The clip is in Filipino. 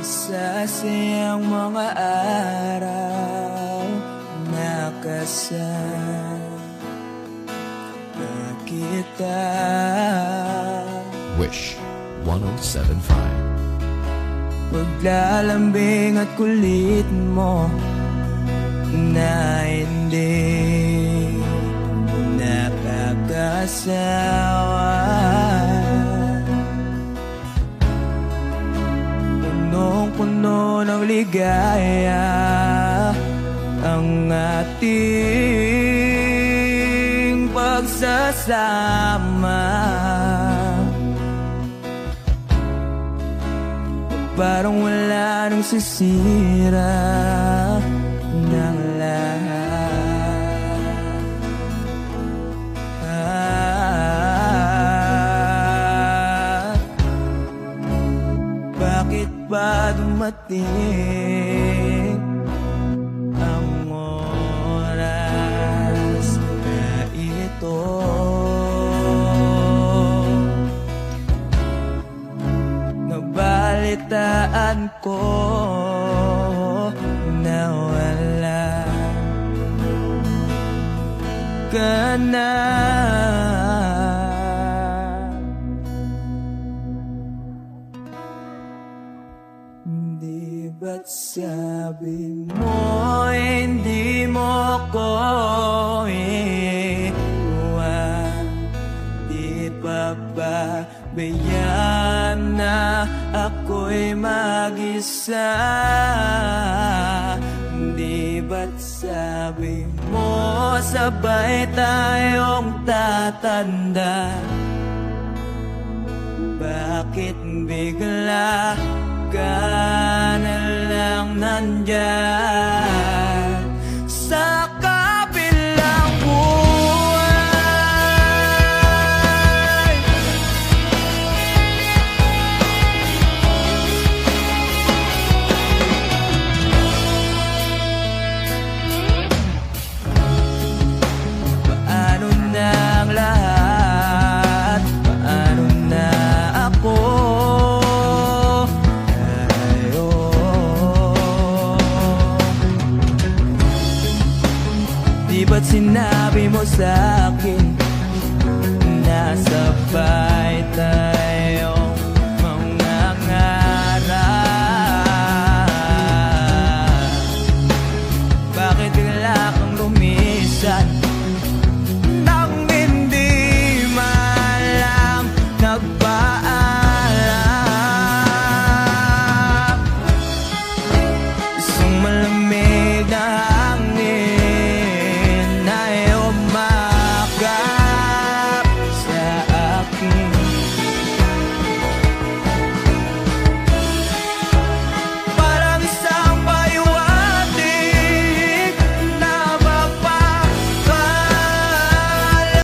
Masasayang mga araw nakasama kita. Wish 1075. Paglalambing at kulit mo na hindi nakakasawa. Punong-puno ng ligaya ang ating pagsasama. Parang wala nang sisira ng lahat. Bakit ba dumating ang oras na ito? Nabalitaan ko na wala ka na. Di ba't sabi mo hindi mo ko iwan? Di pa ba bayaan na ako'y mag-isa? Di ba't sabi mo sabay tayong tatanda? Bakit bigla ka na lang nandyan sa kabilang buhay? Paano na ang lahat? Paano na ako? Di ba't sinabi mo sa'kin na sabay tayo?